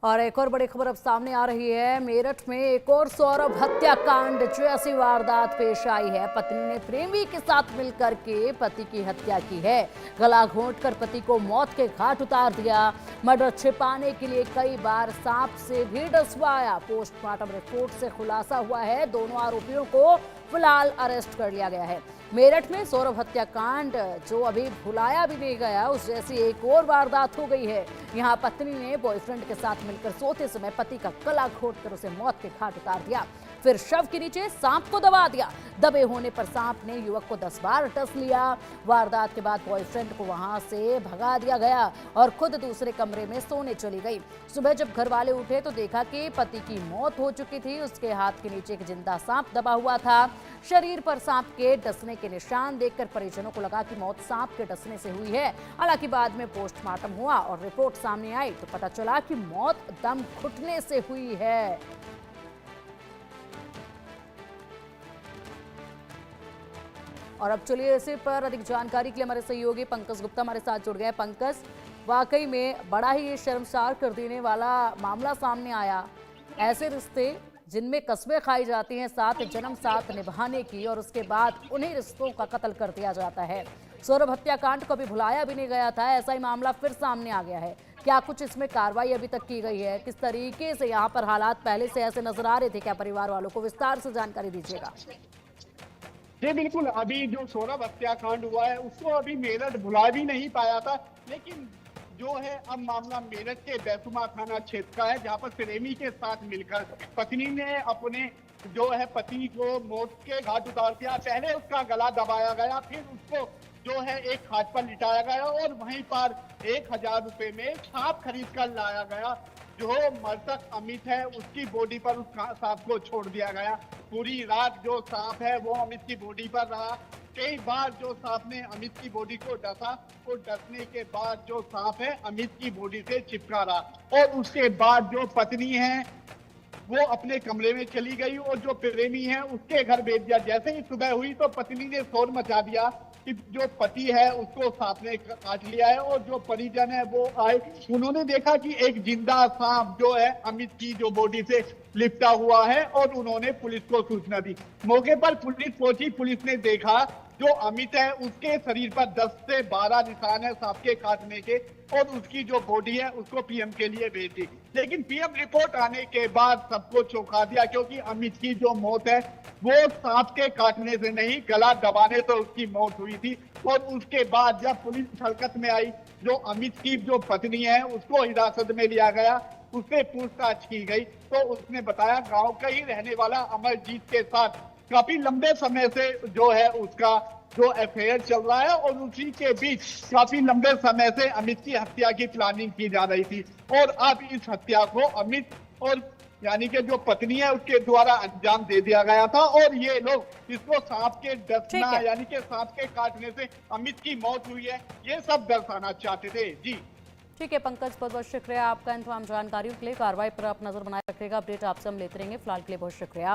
और एक और बड़ी खबर अब सामने आ रही है। मेरठ में एक और सौरभ हत्याकांड जैसी वारदात पेश आई है। पत्नी ने प्रेमी के साथ मिलकर के पति की हत्या की है। गला घोंटकर पति को मौत के घाट उतार दिया। मर्डर छिपाने के लिए कई बार सांप से भी डसवाया। पोस्टमार्टम रिपोर्ट से खुलासा हुआ है, दोनों आरोपियों को फिलहाल अरेस्ट कर लिया गया है। मेरठ में सौरभ हत्याकांड जो अभी भुलाया भी नहीं गया, उस जैसी एक और वारदात हो गई है। यहाँ पत्नी ने बॉयफ्रेंड के साथ मिलकर सोते समय पति का गला घोंटकर उसे मौत के घाट उतार दिया, फिर शव के नीचे सांप को दबा दिया। दबे होने पर सांप ने युवक को 10 बार डस लिया। वारदात के बाद बॉयफ्रेंड को वहां से भगा दिया गया और खुद दूसरे कमरे में सोने चली गई। सुबह जब घर वाले उठे तो देखा कि पति की मौत हो चुकी थी। उसके हाथ के नीचे एक जिंदा सांप दबा हुआ था। शरीर पर सांप के डसने के निशान देखकर परिजनों को लगा कि मौत सांप के डसने से हुई है। हालांकि बाद में पोस्टमार्टम हुआ और रिपोर्ट सामने आई तो पता चला कि मौत दम घुटने से हुई है। और अब चलिए इसी पर अधिक जानकारी के लिए हमारे सहयोगी पंकज गुप्ता हमारे साथ जुड़ गए। पंकज, वाकई में बड़ा ही ये शर्मसार कर देने वाला मामला सामने आया। ऐसे रिश्ते जिनमें कस्में खाई जाती हैं साथ जन्म साथ निभाने की, और उसके बाद उन्हीं रिश्तों का कत्ल कर दिया जाता है। सौरभ हत्याकांड को अभी भुलाया भी नहीं गया था, ऐसा ही मामला फिर सामने आ गया है। क्या कुछ इसमें कार्रवाई अभी तक की गई है? किस तरीके से यहाँ पर हालात पहले से ऐसे नजर आ रहे थे? क्या परिवार वालों को विस्तार से जानकारी दीजिएगा। जी बिल्कुल, अभी जो सौरभ हत्याकांड हुआ है उसको अभी मेरठ भुला भी नहीं पाया था, लेकिन जो है अब मामला मेरठ के बैतुमा थाना क्षेत्र का है, जहां पर प्रेमी के साथ मिलकर पत्नी ने अपने जो है पति को मौत के घाट उतार दिया। पहले उसका गला दबाया गया, फिर उसको जो है एक खाट पर लिटाया गया और वहीं पर 1000 रुपए में सांप खरीद कर लाया गया। जो मृतक अमित है उसकी बॉडी पर उस सांप को छोड़ दिया गया। पूरी रात जो सांप है वो अमित की बॉडी पर रहा। कई बार जो सांप ने अमित की बॉडी को डसा और डसने के बाद जो सांप है अमित की बॉडी से चिपका रहा और उसके बाद जो पत्नी है वो अपने कमरे में चली गई और जो प्रेमी है उसके घर भेज दिया। जैसे ही सुबह हुई तो पत्नी ने शोर मचा दिया कि जो पति है उसको सांप ने काट लिया है, और जो परिजन है वो आए, उन्होंने देखा कि एक जिंदा सांप जो है अमित की जो बॉडी से लिपटा हुआ है और उन्होंने पुलिस को सूचना दी। मौके पर पुलिस पहुंची, पुलिस ने देखा जो अमित है उसके शरीर पर 10 से 12 निशान है सांप के काटने के, और उसकी जो बॉडी है उसको पीएम के लिए भेज दी। लेकिन पीएम रिपोर्ट आने के बाद सबको चौंका दिया, क्योंकि अमित की जो मौत है वो सांप के काटने से नहीं, गला दबाने से उसकी मौत हुई थी। और उसके बाद जब पुलिस हरकत में आई, जो अमित की जो पत्नी है उसको हिरासत में लिया गया, उससे पूछताछ की गई तो उसने बताया गांव का ही रहने वाला अमरजीत के साथ काफी लंबे समय से जो है उसका जो अफेयर चल रहा है, और उसी के बीच काफी लंबे समय से अमित की हत्या की प्लानिंग की जा रही थी। और अब इस हत्या को अमित और यानी कि जो पत्नी है उसके द्वारा अंजाम दे दिया गया था, और ये लोग इसको सांप के डसना यानी कि सांप के काटने से अमित की मौत हुई है ये सब दर्शाना चाहते थे। जी ठीक है पंकज, बहुत बहुत शुक्रिया आपका इन तमाम जानकारियों के लिए। कार्रवाई पर आप नजर बनाए रखिएगा, अपडेट आपसे हम लेते रहेंगे। फिलहाल के लिए बहुत शुक्रिया।